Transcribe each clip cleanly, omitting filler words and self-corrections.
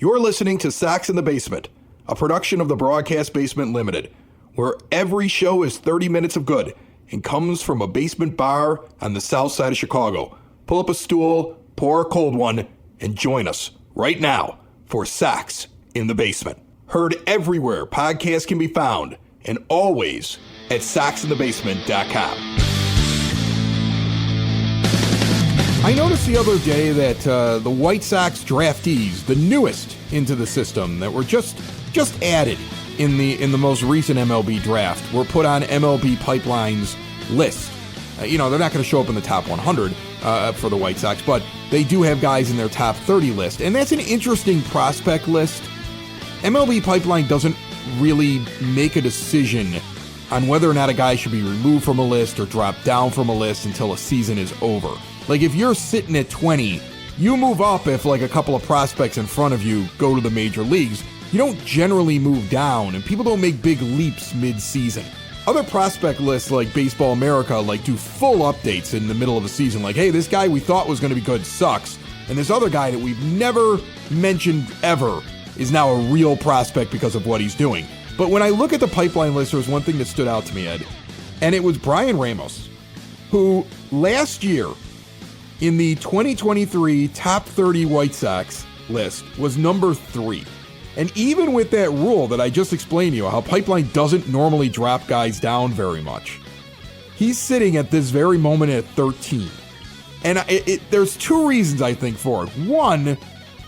You're listening to Sox in the Basement, a production of the Broadcast Basement Limited, where every show is 30 minutes of good and comes from a basement bar on the south side of Chicago. Pull up a stool, pour a cold one, and join us right now for Sox in the Basement. Heard everywhere podcasts can be found, and always at soxinthebasement.com. I noticed the other day that the White Sox draftees, the newest into the system that were just added in the most recent MLB draft, were put on MLB Pipeline's list. They're not going to show up in the top 100 for the White Sox, but they do have guys in their top 30 list, and that's an interesting prospect list. MLB Pipeline doesn't really make a decision on whether or not a guy should be removed from a list or dropped down from a list until a season is over. Like, if you're sitting at 20, you move up if, like, a couple of prospects in front of you go to the major leagues. You don't generally move down, and people don't make big leaps mid-season. Other prospect lists like Baseball America, like, do full updates in the middle of a season. Like, hey, this guy we thought was going to be good sucks, and this other guy that we've never mentioned ever is now a real prospect because of what he's doing. But when I look at the Pipeline list, there was one thing that stood out to me, Ed, and it was Brian Ramos, who last year, in the 2023 top 30 White Sox list, was number 3. And even with that rule that I just explained to you, how Pipeline doesn't normally drop guys down very much, he's sitting at this very moment at 13. And there's two reasons, I think, for it. One,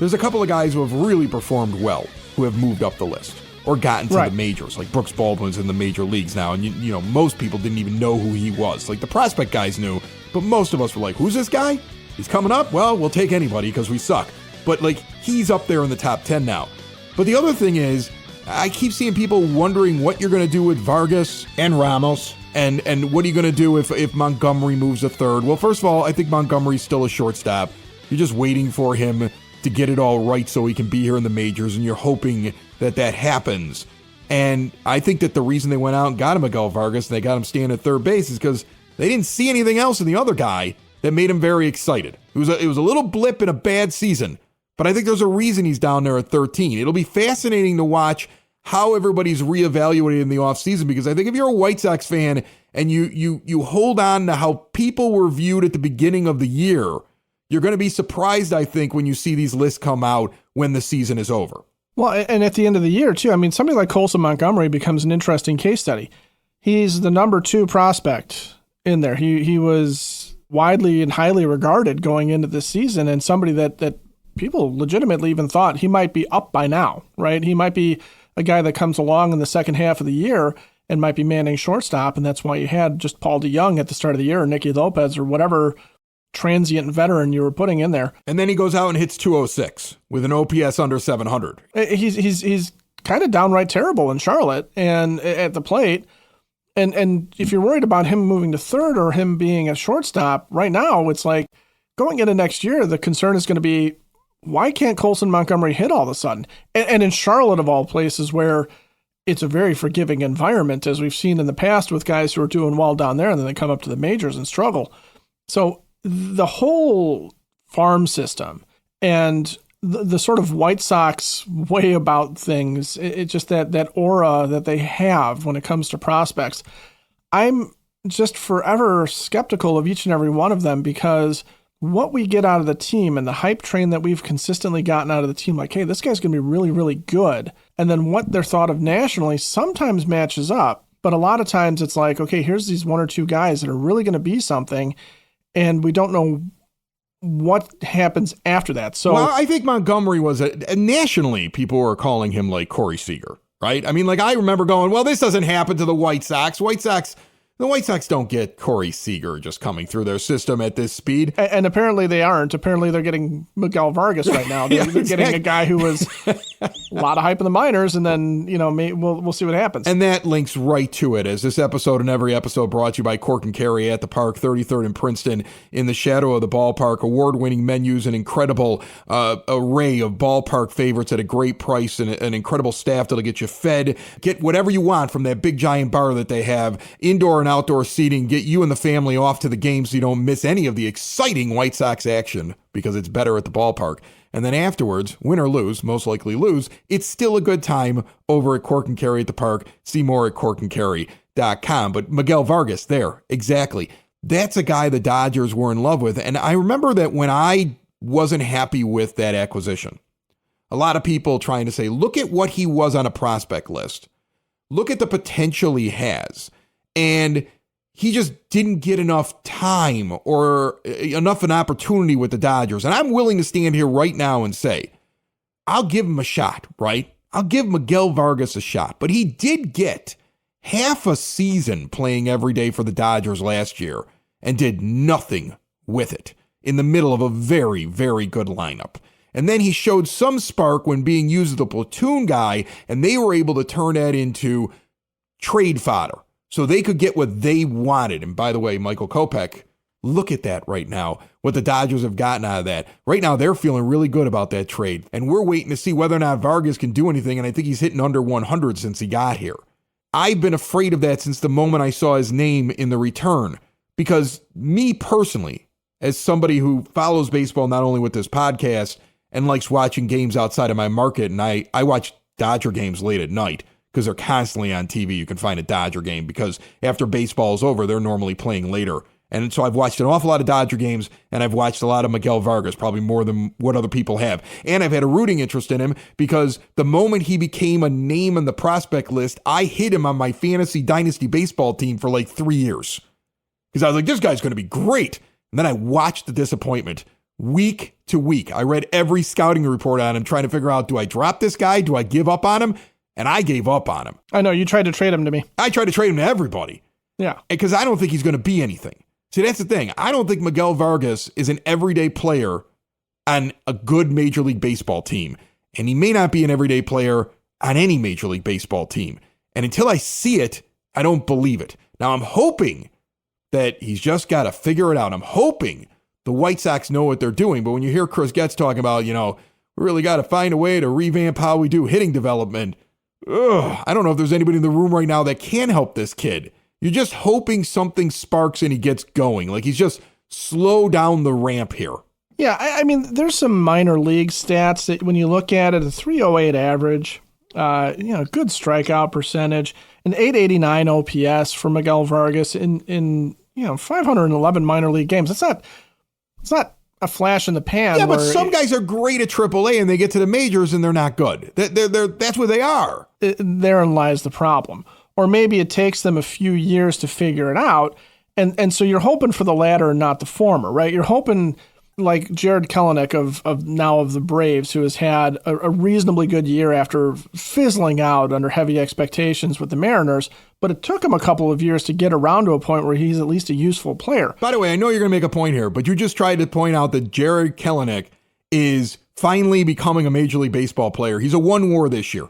there's a couple of guys who have really performed well, who have moved up the list or gotten to the majors. Like Brooks Baldwin's in the major leagues now, and you know most people didn't even know who he was. Like the prospect guys knew, but most of us were like, who's this guy? He's coming up? Well, we'll take anybody because we suck. But like, he's up there in the top 10 now. But the other thing is, I keep seeing people wondering what you're going to do with Vargas and Ramos, and what are you going to do if Montgomery moves to third? Well, first of all, I think Montgomery's still a shortstop. You're just waiting for him to get it all right so he can be here in the majors, and you're hoping that happens. And I think that the reason they went out and got him Miguel Vargas, and they got him staying at third base, is because they didn't see anything else in the other guy that made him very excited. It was a little blip in a bad season, but I think there's a reason he's down there at 13. It'll be fascinating to watch how everybody's reevaluated in the offseason, because I think if you're a White Sox fan and you hold on to how people were viewed at the beginning of the year, you're going to be surprised, I think, when you see these lists come out when the season is over. Well, and at the end of the year, too, I mean, somebody like Colson Montgomery becomes an interesting case study. He's the number 2 prospect in there. He was widely and highly regarded going into this season, and somebody that people legitimately even thought he might be up by now, right? He might be a guy that comes along in the second half of the year and might be manning shortstop, and that's why you had just Paul DeYoung at the start of the year, or Nicky Lopez, or whatever transient veteran you were putting in there. And then he goes out and hits 206 with an OPS under 700. He's kind of downright terrible in Charlotte and at the plate. And if you're worried about him moving to third or him being a shortstop, right now it's like going into next year, the concern is going to be, why can't Colson Montgomery hit all of a sudden? And in Charlotte, of all places, where it's a very forgiving environment, as we've seen in the past with guys who are doing well down there and then they come up to the majors and struggle. So the whole farm system and the sort of White Sox way about things, it's just that aura that they have when it comes to prospects. I'm just forever skeptical of each and every one of them, because what we get out of the team and the hype train that we've consistently gotten out of the team, like, hey, this guy's going to be really, really good. And then what they're thought of nationally sometimes matches up. But a lot of times it's like, okay, here's these 1 or 2 guys that are really going to be something, and we don't know what happens after that. So, well, I think Montgomery was nationally, people were calling him like Corey Seager, right? I mean, like, I remember going, well, this doesn't happen to the White Sox. The White Sox don't get Corey Seager just coming through their system at this speed. And apparently they aren't. Apparently they're getting Miguel Vargas right now. They're getting a guy who was a lot of hype in the minors, and then, we'll see what happens. And that links right to it, as this episode and every episode brought to you by Cork and Carry at the Park, 33rd and Princeton, in the shadow of the ballpark. Award-winning menus, an incredible array of ballpark favorites at a great price, and an incredible staff that'll get you fed. Get whatever you want from that big giant bar that they have, indoor and and outdoor seating, get you and the family off to the game so you don't miss any of the exciting White Sox action because it's better at the ballpark. And then afterwards, win or lose, most likely lose, it's still a good time over at Cork and Kerry at the park. See more at corkandkerry.com. But Miguel Vargas, there, exactly. That's a guy the Dodgers were in love with. And I remember that when I wasn't happy with that acquisition, a lot of people trying to say, look at what he was on a prospect list. Look at the potential he has. And he just didn't get enough time or enough an opportunity with the Dodgers. And I'm willing to stand here right now and say, I'll give him a shot, right? I'll give Miguel Vargas a shot. But he did get half a season playing every day for the Dodgers last year and did nothing with it in the middle of a very, very good lineup. And then he showed some spark when being used as the platoon guy, and they were able to turn that into trade fodder so they could get what they wanted. And by the way, Michael Kopech, look at that right now, what the Dodgers have gotten out of that. Right now, they're feeling really good about that trade, and we're waiting to see whether or not Vargas can do anything, and I think he's hitting under 100 since he got here. I've been afraid of that since the moment I saw his name in the return, because me personally, as somebody who follows baseball not only with this podcast and likes watching games outside of my market, and I watch Dodger games late at night because they're constantly on TV. You can find a Dodger game because after baseball is over, they're normally playing later. And so I've watched an awful lot of Dodger games, and I've watched a lot of Miguel Vargas, probably more than what other people have. And I've had a rooting interest in him because the moment he became a name on the prospect list, I hit him on my fantasy dynasty baseball team for like 3 years. Because I was like, this guy's going to be great. And then I watched the disappointment week to week. I read every scouting report on him, trying to figure out, do I drop this guy? Do I give up on him? And I gave up on him. I know, you tried to trade him to me. I tried to trade him to everybody. Yeah. Because I don't think he's going to be anything. See, that's the thing. I don't think Miguel Vargas is an everyday player on a good Major League Baseball team. And he may not be an everyday player on any Major League Baseball team. And until I see it, I don't believe it. Now, I'm hoping that he's just got to figure it out. I'm hoping the White Sox know what they're doing. But when you hear Chris Getz talking about, we really got to find a way to revamp how we do hitting development, I don't know if there's anybody in the room right now that can help this kid. You're just hoping something sparks and he gets going. Like he's just slow down the ramp here. Yeah, I mean, there's some minor league stats that when you look at it, a 308 average, good strikeout percentage, an 889 OPS for Miguel Vargas in 511 minor league games. It's not a flash in the pan. Yeah, but some guys are great at AAA and they get to the majors and they're not good. That's where they are. Therein lies the problem. Or maybe it takes them a few years to figure it out. And so you're hoping for the latter and not the former, right? You're hoping like Jared Kelenic of the Braves, who has had a reasonably good year after fizzling out under heavy expectations with the Mariners, but it took him a couple of years to get around to a point where he's at least a useful player. By the way, I know you're going to make a point here, but you just tried to point out that Jared Kelenic is finally becoming a Major League Baseball player. He's a 1 WAR this year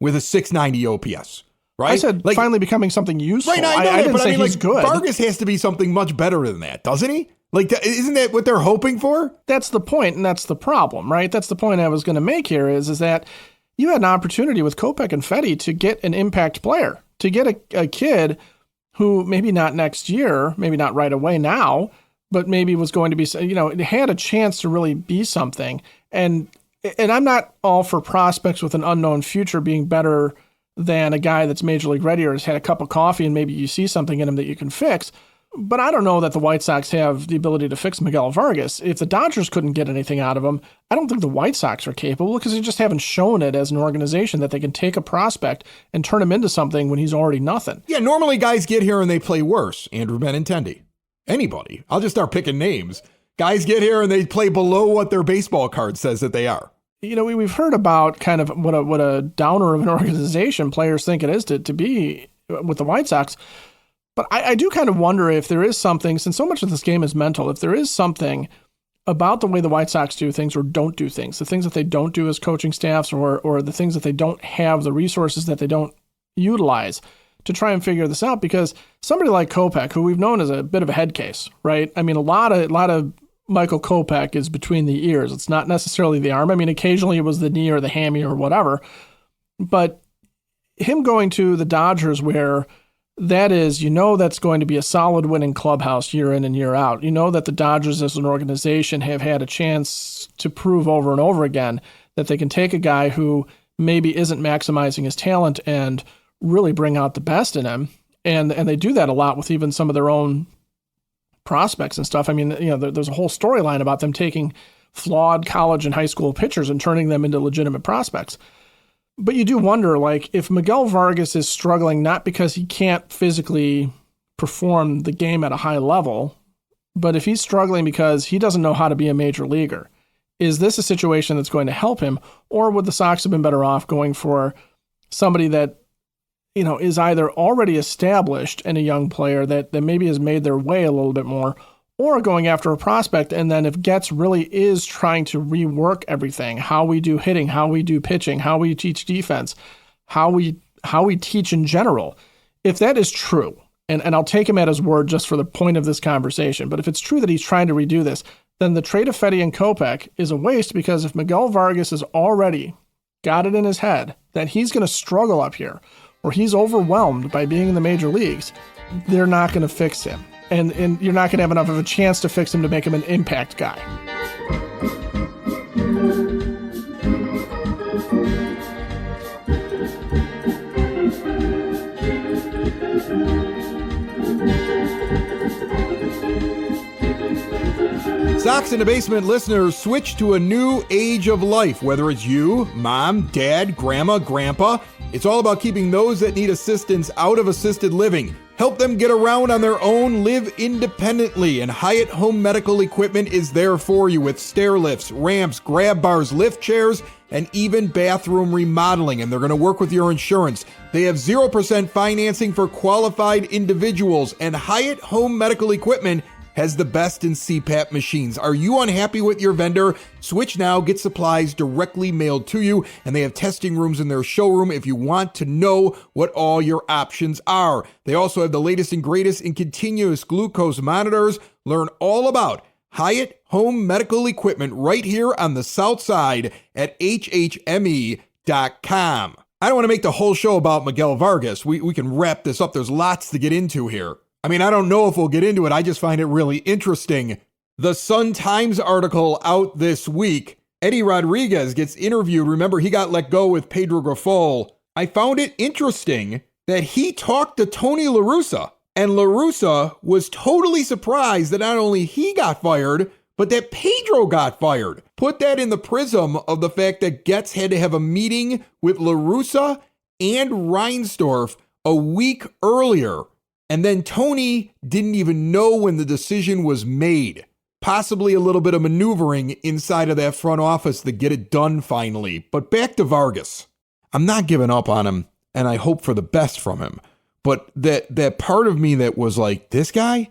with a 690 OPS. Right? I said finally becoming something useful. Right, I didn't say he's good. Vargas has to be something much better than that, doesn't he? Isn't that what they're hoping for? That's the point, and that's the problem, right? That's the point I was going to make here is that you had an opportunity with Kopech and Fedde to get an impact player, to get a kid who maybe not next year, maybe not right away now, but maybe was going to be, had a chance to really be something. And I'm not all for prospects with an unknown future being better than a guy that's Major League ready or has had a cup of coffee and maybe you see something in him that you can fix. But I don't know that the White Sox have the ability to fix Miguel Vargas. If the Dodgers couldn't get anything out of him, I don't think the White Sox are capable because they just haven't shown it as an organization that they can take a prospect and turn him into something when he's already nothing. Yeah, normally guys get here and they play worse. Andrew Benintendi. Anybody. I'll just start picking names. Guys get here and they play below what their baseball card says that they are. We've heard about kind of what a downer of an organization players think it is to be with the White Sox. But I do kind of wonder if there is something, since so much of this game is mental, if there is something about the way the White Sox do things or don't do things, the things that they don't do as coaching staffs or the things that they don't have, the resources that they don't utilize to try and figure this out. Because somebody like Kopech, who we've known as a bit of a head case, right? I mean, a lot of Michael Kopech is between the ears. It's not necessarily the arm. I mean, occasionally it was the knee or the hammy or whatever. But him going to the Dodgers where That is, that's going to be a solid winning clubhouse year in and year out. That the Dodgers as an organization have had a chance to prove over and over again that they can take a guy who maybe isn't maximizing his talent and really bring out the best in him. And they do that a lot with even some of their own prospects and stuff. I mean, there's a whole storyline about them taking flawed college and high school pitchers and turning them into legitimate prospects. But you do wonder, like, if Miguel Vargas is struggling not because he can't physically perform the game at a high level, but if he's struggling because he doesn't know how to be a major leaguer, is this a situation that's going to help him? Or would the Sox have been better off going for somebody that, is either already established and a young player that maybe has made their way a little bit more, or going after a prospect, and then if Getz really is trying to rework everything, how we do hitting, how we do pitching, how we teach defense, how we teach in general, if that is true, and I'll take him at his word just for the point of this conversation, but if it's true that he's trying to redo this, then the trade of Fedde and Kopech is a waste, because if Miguel Vargas has already got it in his head that he's going to struggle up here, or he's overwhelmed by being in the major leagues, they're not going to fix him. And you're not going to have enough of a chance to fix him to make him an impact guy. Sox in the Basement listeners, switch to a new age of life. Whether it's you, mom, dad, grandma, grandpa, it's all about keeping those that need assistance out of assisted living. Help them get around on their own, live independently, and Hyatt Home Medical Equipment is there for you with stair lifts, ramps, grab bars, lift chairs, and even bathroom remodeling, and they're going to work with your insurance. They have 0% financing for qualified individuals, and Hyatt Home Medical Equipment has the best in CPAP machines. Are you unhappy with your vendor? Switch now, get supplies directly mailed to you, and they have testing rooms in their showroom if you want to know what all your options are. They also have the latest and greatest in continuous glucose monitors. Learn all about Hyatt Home Medical Equipment right here on the South Side at hhme.com. I don't want to make the whole show about Miguel Vargas. We can wrap this up. There's lots to get into here. I mean, I don't know if we'll get into it. I just find it really interesting. The Sun-Times article out this week, Eddie Rodriguez gets interviewed. Remember, he got let go with Pedro Grifol. I found it interesting that he talked to Tony La Russa, and La Russa was totally surprised that not only he got fired, but that Pedro got fired. Put that in the prism of the fact that Getz had to have a meeting with La Russa and Reinsdorf a week earlier. And then Tony didn't even know when the decision was made. Possibly a little bit of maneuvering inside of that front office to get it done finally. But back to Vargas. I'm not giving up on him, and I hope for the best from him. But that part of me that was like, this guy?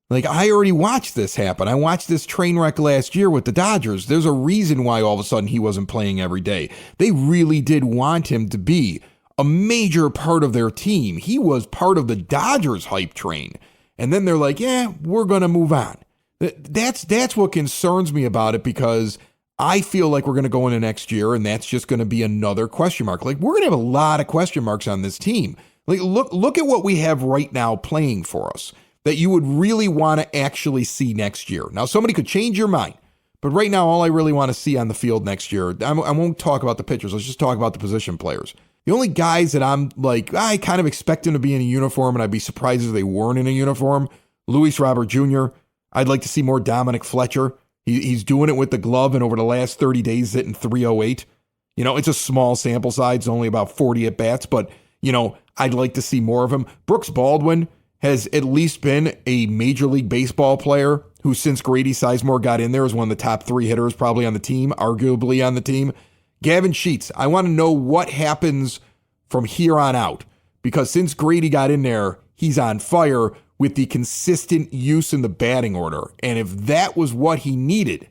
Like, I already watched this happen. I watched this train wreck last year with the Dodgers. There's a reason why all of a sudden he wasn't playing every day. They really did want him to be a major part of their team. He was part of the Dodgers hype train. And then they're like, yeah, we're going to move on. That's what concerns me about it, because I feel like we're going to go into next year and that's just going to be another question mark. Like, we're going to have a lot of question marks on this team. Like, look at what we have right now playing for us that you would really want to actually see next year. Now, somebody could change your mind, but right now, all I really want to see on the field next year, I won't talk about the pitchers. Let's just talk about the position players. The only guys that I'm like, I kind of expect them to be in a uniform, and I'd be surprised if they weren't in a uniform. Luis Robert Jr. I'd like to see more Dominic Fletcher. He's doing it with the glove, and over the last 30 days, hitting 308. It's a small sample size, only about 40 at-bats, but, I'd like to see more of him. Brooks Baldwin has at least been a Major League Baseball player who, since Grady Sizemore got in there, is one of the top 3 hitters probably on the team, arguably on the team. Gavin Sheets, I want to know what happens from here on out, because since Grady got in there, he's on fire with the consistent use in the batting order. And if that was what he needed,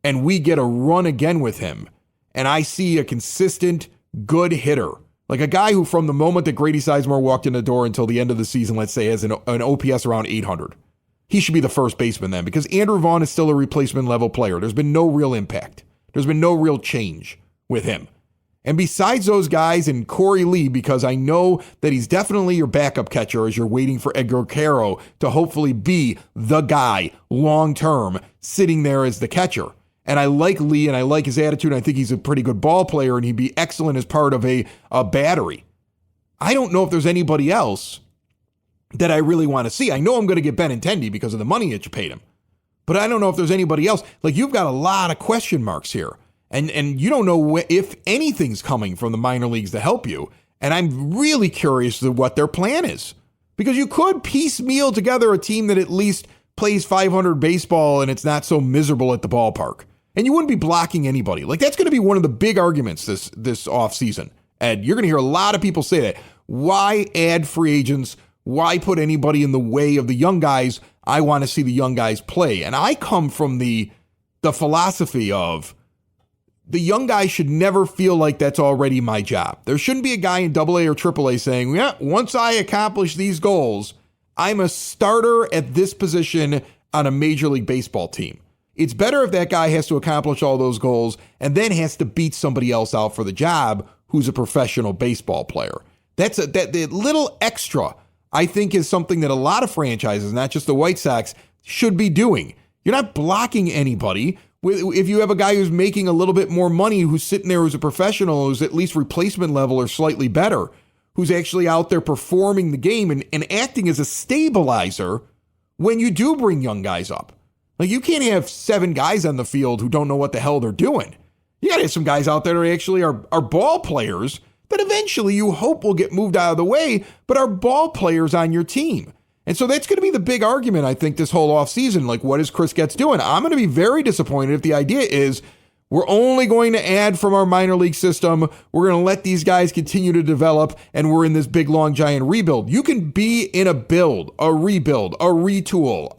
and we get a run again with him, and I see a consistent, good hitter, like a guy who from the moment that Grady Sizemore walked in the door until the end of the season, let's say, has an OPS around 800, he should be the first baseman then, because Andrew Vaughn is still a replacement level player. There's been no real impact. There's been no real change with him. And besides those guys and Corey Lee, because I know that he's definitely your backup catcher as you're waiting for Edgar Caro to hopefully be the guy long-term sitting there as the catcher. And I like Lee and I like his attitude. And I think he's a pretty good ball player and he'd be excellent as part of a battery. I don't know if there's anybody else that I really want to see. I know I'm going to get Benintendi because of the money that you paid him. But I don't know if there's anybody else. Like, you've got a lot of question marks here. And you don't know if anything's coming from the minor leagues to help you. And I'm really curious as to what their plan is. Because you could piecemeal together a team that at least plays 500 baseball and it's not so miserable at the ballpark. And you wouldn't be blocking anybody. Like, that's going to be one of the big arguments this offseason. Ed, you're going to hear a lot of people say that. Why add free agents? Why put anybody in the way of the young guys? I want to see the young guys play. And I come from the philosophy of the young guys should never feel like that's already my job. There shouldn't be a guy in AA or AAA saying, yeah, once I accomplish these goals, I'm a starter at this position on a Major League Baseball team. It's better if that guy has to accomplish all those goals and then has to beat somebody else out for the job who's a professional baseball player. That little extra, I think, is something that a lot of franchises, not just the White Sox, should be doing. You're not blocking anybody. If you have a guy who's making a little bit more money, who's sitting there who's a professional, who's at least replacement level or slightly better, who's actually out there performing the game and acting as a stabilizer when you do bring young guys up. Like, you can't have 7 guys on the field who don't know what the hell they're doing. You got to have some guys out there who actually are ball players that eventually you hope will get moved out of the way, but are ball players on your team. And so that's going to be the big argument, I think, this whole offseason. Like, what is Chris Getz doing? I'm going to be very disappointed if the idea is we're only going to add from our minor league system. We're going to let these guys continue to develop, and we're in this big, long, giant rebuild. You can be in a build, a rebuild, a retool,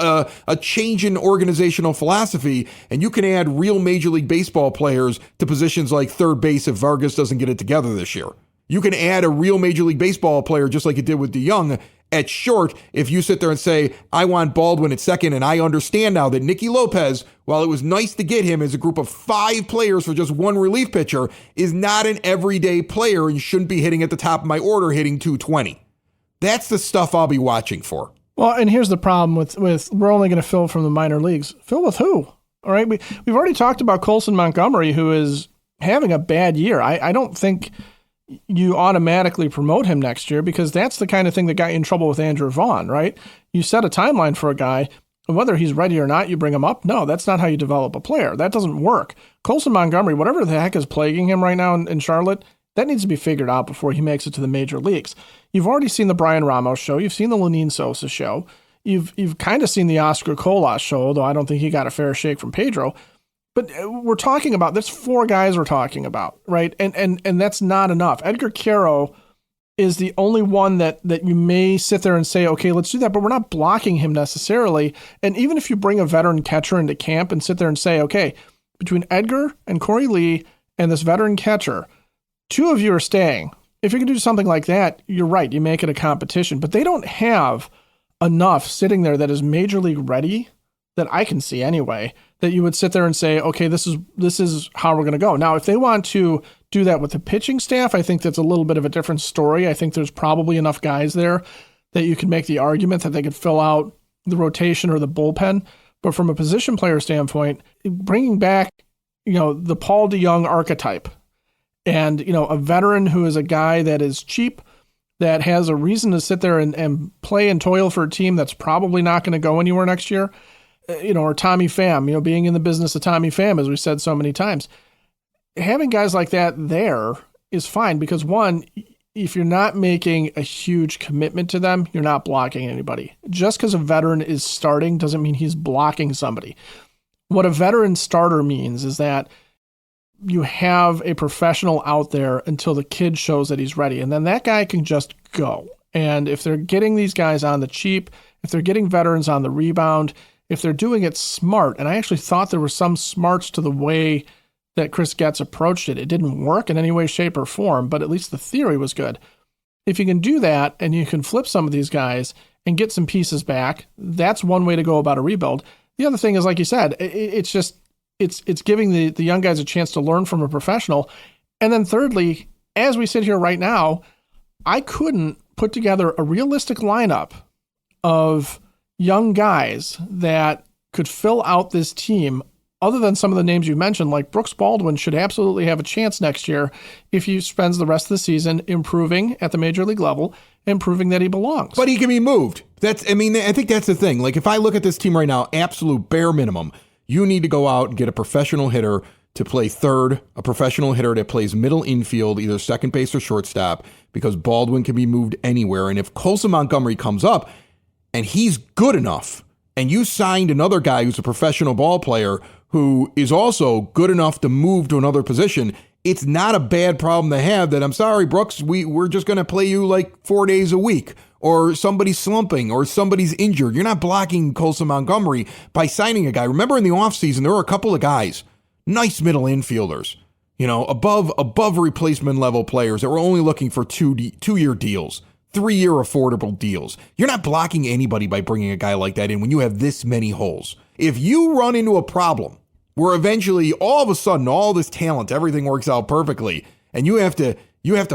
a change in organizational philosophy, and you can add real Major League Baseball players to positions like third base if Vargas doesn't get it together this year. You can add a real Major League Baseball player just like you did with DeYoung at short if you sit there and say, I want Baldwin at second, and I understand now that Nicky Lopez, while it was nice to get him as a group of 5 players for just one relief pitcher, is not an everyday player and shouldn't be hitting at the top of my order hitting 220. That's the stuff I'll be watching for. Well, and here's the problem with we're only going to fill from the minor leagues. Fill with who? All right, we've already talked about Colson Montgomery, who is having a bad year. I don't think you automatically promote him next year because that's the kind of thing that got you in trouble with Andrew Vaughn, right? You set a timeline for a guy, and whether he's ready or not, you bring him up. No, that's not how you develop a player. That doesn't work. Colson Montgomery, whatever the heck is plaguing him right now in Charlotte, that needs to be figured out before he makes it to the major leagues. You've already seen the Brian Ramos show. You've seen the Lenine Sosa show. You've kind of seen the Oscar Colas show, though I don't think he got a fair shake from Pedro. But we're talking about, there's 4 guys we're talking about, right? And that's not enough. Edgar Caro is the only one that you may sit there and say, okay, let's do that, but we're not blocking him necessarily. And even if you bring a veteran catcher into camp and sit there and say, okay, between Edgar and Corey Lee and this veteran catcher, 2 of you are staying. If you can do something like that, you're right, you make it a competition. But they don't have enough sitting there that is major league ready, that I can see anyway, that you would sit there and say, okay, this is how we're going to go. Now, if they want to do that with the pitching staff, I think that's a little bit of a different story. I think there's probably enough guys there that you can make the argument that they could fill out the rotation or the bullpen. But from a position player standpoint, bringing back, the Paul DeYoung archetype and, a veteran who is a guy that is cheap, that has a reason to sit there and play and toil for a team that's probably not going to go anywhere next year, or Tommy Pham, being in the business of Tommy Pham, as we said so many times. Having guys like that there is fine because, one, if you're not making a huge commitment to them, you're not blocking anybody. Just because a veteran is starting doesn't mean he's blocking somebody. What a veteran starter means is that you have a professional out there until the kid shows that he's ready, and then that guy can just go. And if they're getting these guys on the cheap, if they're getting veterans on the rebound, if they're doing it smart, and I actually thought there were some smarts to the way that Chris Getz approached it. It didn't work in any way, shape, or form, but at least the theory was good. If you can do that and you can flip some of these guys and get some pieces back, that's one way to go about a rebuild. The other thing is, like you said, it's giving the young guys a chance to learn from a professional. And then thirdly, as we sit here right now, I couldn't put together a realistic lineup of young guys that could fill out this team other than some of the names you mentioned. Like Brooks Baldwin should absolutely have a chance next year if he spends the rest of the season improving at the major league level and proving that he belongs. But he can be moved. I think that's the thing. Like, if I look at this team right now, absolute bare minimum, you need to go out and get a professional hitter to play third, a professional hitter that plays middle infield, either second base or shortstop, because Baldwin can be moved anywhere. And if Colson Montgomery comes up and he's good enough, and you signed another guy who's a professional ball player who is also good enough to move to another position, it's not a bad problem to have that, I'm sorry, Brooks, we're just going to play you like 4 days a week, or somebody's slumping, or somebody's injured. You're not blocking Colson Montgomery by signing a guy. Remember in the offseason, there were a couple of guys, nice middle infielders, above replacement level players that were only looking for 2-year deals, 3-year affordable deals. You're not blocking anybody by bringing a guy like that in when you have this many holes. If you run into a problem where eventually all of a sudden all this talent, everything works out perfectly, and you have to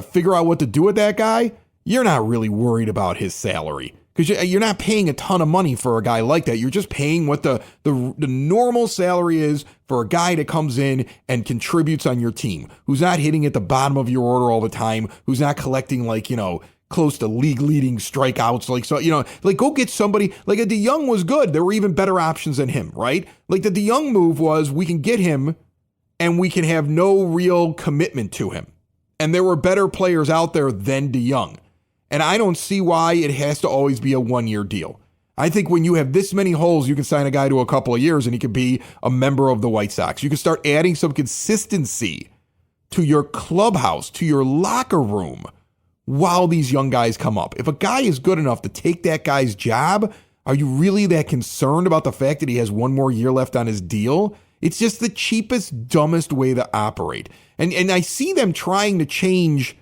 figure out what to do with that guy, you're not really worried about his salary, because you're not paying a ton of money for a guy like that. You're just paying what the normal salary is for a guy that comes in and contributes on your team, who's not hitting at the bottom of your order all the time, who's not collecting close to league leading strikeouts. Go get somebody like a DeYoung was good. There were even better options than him, right? Like the DeYoung move was, we can get him and we can have no real commitment to him. And there were better players out there than DeYoung. And I don't see why it has to always be a 1-year deal. I think when you have this many holes, you can sign a guy to a couple of years and he could be a member of the White Sox. You can start adding some consistency to your clubhouse, to your locker room, while these young guys come up. If a guy is good enough to take that guy's job, are you really that concerned about the fact that he has 1 more year left on his deal? It's just the cheapest, dumbest way to operate. And I see them trying to change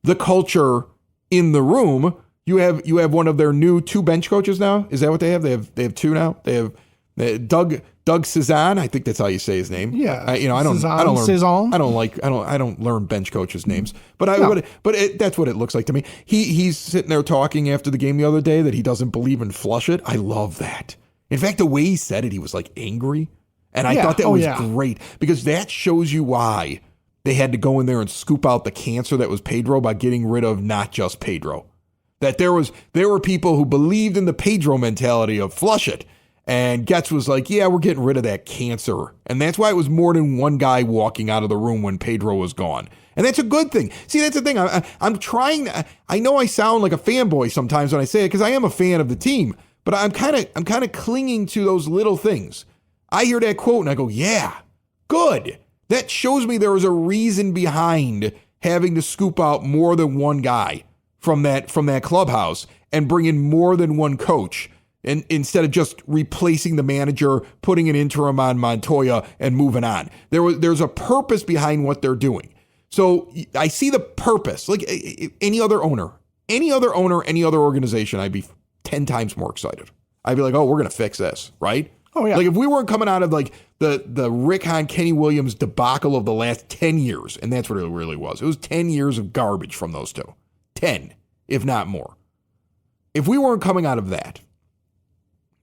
the culture in the room. You have one of their new 2 bench coaches now. Is that what they have? They have 2 now. They have Doug Cezanne. I think that's how you say his name. Yeah. I don't learn bench coaches' names, but that's what it looks like to me. He's sitting there talking after the game the other day that he doesn't believe in flush it. I love that. In fact, the way he said it, he was like angry, and I thought that was great, because that shows you why they had to go in there and scoop out the cancer that was Pedro by getting rid of not just Pedro. That there were people who believed in the Pedro mentality of flush it. And Getz was like, yeah, we're getting rid of that cancer. And that's why it was more than one guy walking out of the room when Pedro was gone. And that's a good thing. See, that's the thing. I'm trying. I know I sound like a fanboy sometimes when I say it, because I am a fan of the team. But I'm kind of clinging to those little things. I hear that quote and I go, yeah, good. That shows me there was a reason behind having to scoop out more than one guy from that clubhouse and bring in more than one coach. And instead of just replacing the manager, putting an interim on Montoya and moving on, there's a purpose behind what they're doing. So I see the purpose. Like any other owner, any other organization, I'd be 10 times more excited. I'd be like, oh, we're gonna fix this, right? Oh yeah. Like if we weren't coming out of like the Rick Hahn, Kenny Williams debacle of the last 10 years, and that's what it really was. It was 10 years of garbage from those two, 10, if not more. If we weren't coming out of that,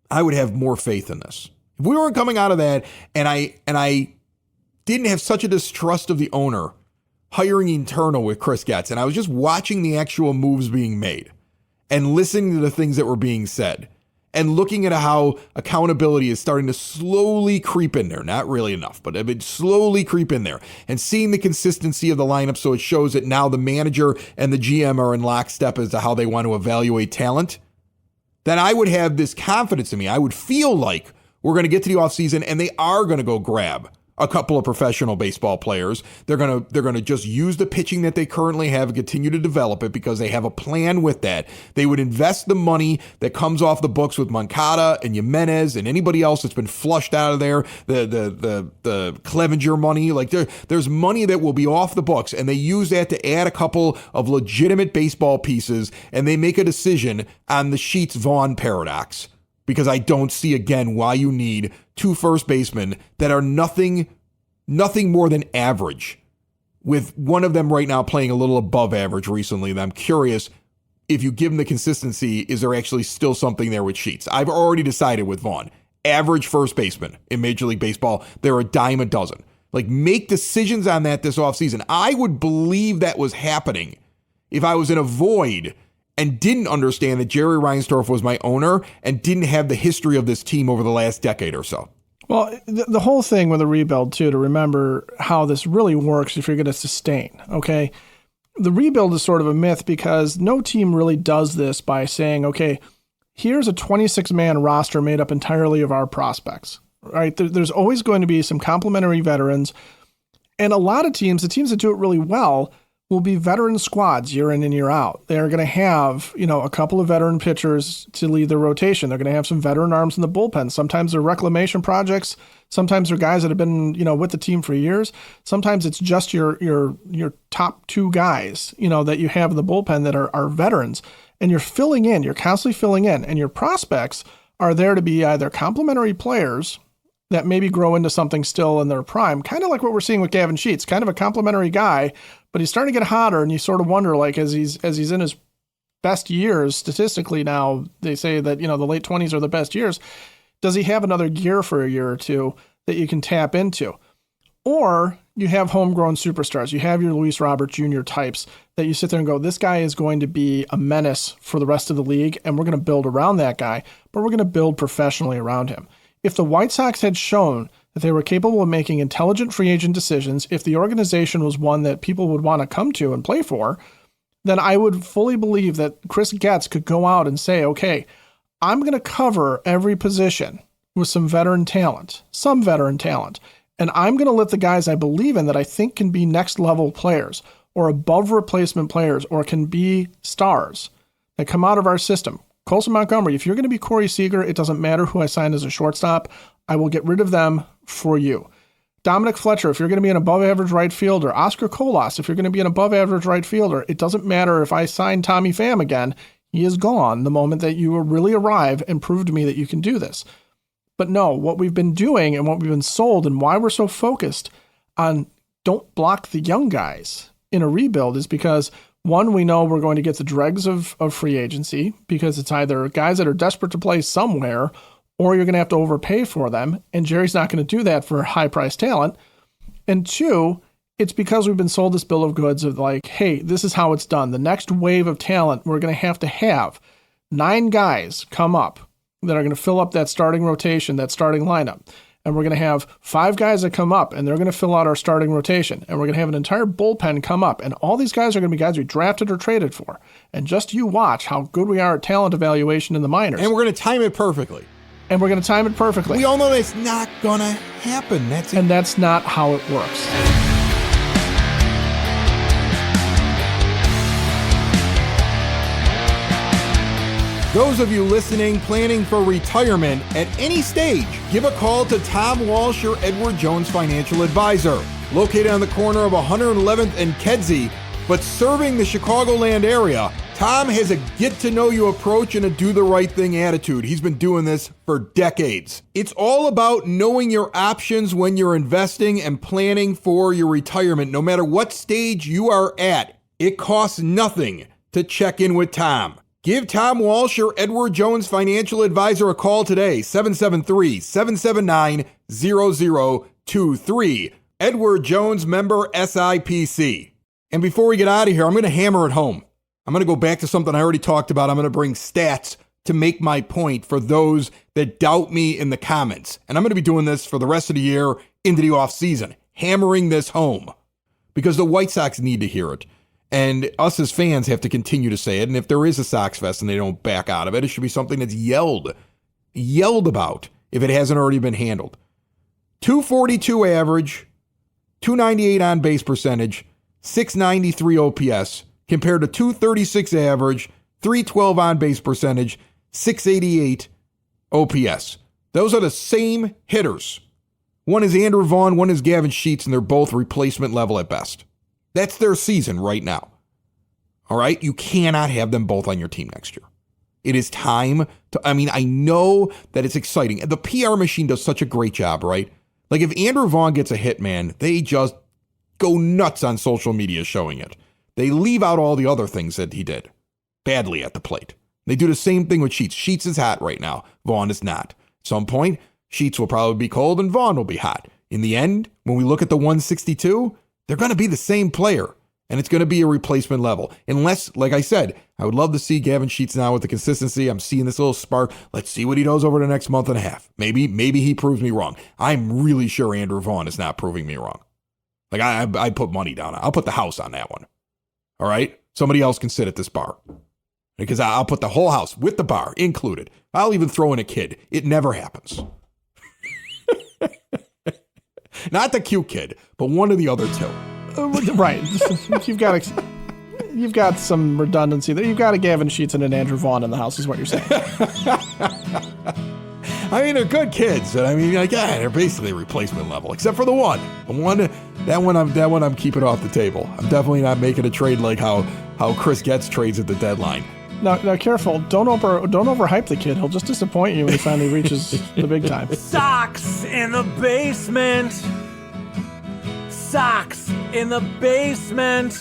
I would have more faith in this. If we weren't coming out of that, and I didn't have such a distrust of the owner hiring internal with Chris Getz, and I was just watching the actual moves being made and listening to the things that were being said and looking at how accountability is starting to slowly creep in there. Not really enough, but it slowly creep in there, and seeing the consistency of the lineup, so it shows that now the manager and the GM are in lockstep as to how they want to evaluate talent, then I would have this confidence in me. I would feel like we're going to get to the offseason and they are going to go grab a couple of professional baseball players. They're going to just use the pitching that they currently have and continue to develop it because they have a plan with that. They would invest the money that comes off the books with Moncada and Jimenez and anybody else that's been flushed out of there, the Clevenger money. Like there's money that will be off the books, and they use that to add a couple of legitimate baseball pieces, and they make a decision on the Sheets-Vaughn paradox. Because I don't see, again, why you need 2 first basemen that are nothing more than average with one of them right now playing a little above average recently. And I'm curious if you give him the consistency, is there actually still something there with Sheets? I've already decided with Vaughn. Average first baseman in Major League Baseball, they're a dime a dozen. Like, make decisions on that this offseason. I would believe that was happening if I was in a void and didn't understand that Jerry Reinsdorf was my owner and didn't have the history of this team over the last decade or so. Well, the whole thing with a rebuild, too, to remember how this really works if you're going to sustain, okay? The rebuild is sort of a myth because no team really does this by saying, okay, here's a 26-man roster made up entirely of our prospects, right? There's always going to be some complementary veterans. And a lot of teams, the teams that do it really well, will be veteran squads year in and year out. They're going to have, a couple of veteran pitchers to lead their rotation. They're going to have some veteran arms in the bullpen. Sometimes they're reclamation projects. Sometimes they're guys that have been, with the team for years. Sometimes it's just your top two guys, that you have in the bullpen that are veterans. And you're constantly filling in. And your prospects are there to be either complementary players that maybe grow into something still in their prime, kind of like what we're seeing with Gavin Sheets, kind of a complimentary guy, but he's starting to get hotter, and you sort of wonder, like, as he's in his best years, statistically now, they say that, the late 20s are the best years, does he have another gear for a year or two that you can tap into? Or you have homegrown superstars. You have your Luis Robert Jr. types that you sit there and go, this guy is going to be a menace for the rest of the league, and we're going to build around that guy, but we're going to build professionally around him. If the White Sox had shown that they were capable of making intelligent free agent decisions, if the organization was one that people would want to come to and play for, then I would fully believe that Chris Getz could go out and say, okay, I'm going to cover every position with some veteran talent, and I'm going to let the guys I believe in that I think can be next level players or above replacement players or can be stars that come out of our system. Colson Montgomery, if you're going to be Corey Seager, it doesn't matter who I sign as a shortstop. I will get rid of them for you. Dominic Fletcher, if you're going to be an above-average right fielder. Oscar Colas, if you're going to be an above-average right fielder. It doesn't matter if I sign Tommy Pham again. He is gone the moment that you really arrive and prove to me that you can do this. But no, what we've been doing and what we've been sold and why we're so focused on don't block the young guys in a rebuild is because one, we know we're going to get the dregs of free agency because it's either guys that are desperate to play somewhere or you're going to have to overpay for them. And Jerry's not going to do that for high-priced talent. And two, it's because we've been sold this bill of goods of like, hey, this is how it's done. The next wave of talent, we're going to have 9 guys come up that are going to fill up that starting rotation, that starting lineup. And we're going to have 5 guys that come up, and they're going to fill out our starting rotation. And we're going to have an entire bullpen come up. And all these guys are going to be guys we drafted or traded for. And just you watch how good we are at talent evaluation in the minors. And we're going to time it perfectly. We all know that's not going to happen. And that's not how it works. Those of you listening, planning for retirement at any stage, give a call to Tom Walsh, your Edward Jones financial advisor. Located on the corner of 111th and Kedzie, but serving the Chicagoland area, Tom has a get-to-know-you approach and a do-the-right-thing attitude. He's been doing this for decades. It's all about knowing your options when you're investing and planning for your retirement. No matter what stage you are at, it costs nothing to check in with Tom. Give Tom Walsh, your Edward Jones financial advisor, a call today, 773-779-0023. Edward Jones, member SIPC. And before we get out of here, I'm going to hammer it home. I'm going to go back to something I already talked about. I'm going to bring stats to make my point for those that doubt me in the comments. And I'm going to be doing this for the rest of the year into the offseason, hammering this home because the White Sox need to hear it. And us as fans have to continue to say it. And if there is a Sox Fest and they don't back out of it, it should be something that's yelled about if it hasn't already been handled. 242 average, 298 on base percentage, 693 OPS, compared to 236 average, 312 on base percentage, 688 OPS. Those are the same hitters. One is Andrew Vaughn, one is Gavin Sheets, and they're both replacement level at best. That's their season right now. All right? You cannot have them both on your team next year. It is time to, I know that it's exciting. The PR machine does such a great job, right? Like if Andrew Vaughn gets a hit, man, they just go nuts on social media showing it. They leave out all the other things that he did badly at the plate. They do the same thing with Sheets. Sheets is hot right now. Vaughn is not. At some point, Sheets will probably be cold and Vaughn will be hot. In the end, when we look at the 162, they're going to be the same player. And it's going to be a replacement level. Unless, like I said, I would love to see Gavin Sheets now with the consistency. I'm seeing this little spark. Let's see what he does over the next month and a half. Maybe he proves me wrong. I'm really sure Andrew Vaughn is not proving me wrong. Like, I put money down. I'll put the house on that one. All right? Somebody else can sit at this bar. Because I'll put the whole house with the bar included. I'll even throw in a kid. It never happens. Not the cute kid, but one of the other two. Right. You've got some redundancy there. You've got a Gavin Sheets and an Andrew Vaughn in the house, is what you're saying. I mean, they're good kids. And I mean, like, yeah, they're basically replacement level, except for the one. That one I'm keeping off the table. I'm definitely not making a trade like how Chris Getz trades at the deadline. Now, careful. Don't overhype the kid. He'll just disappoint you when he finally reaches the big time. Sox in the basement. Sox in the basement.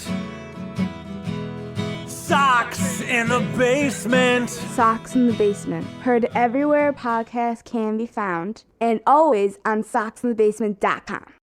Sox in the basement. Sox in the Basement. Heard everywhere podcasts can be found, and always on soxinthebasement.com.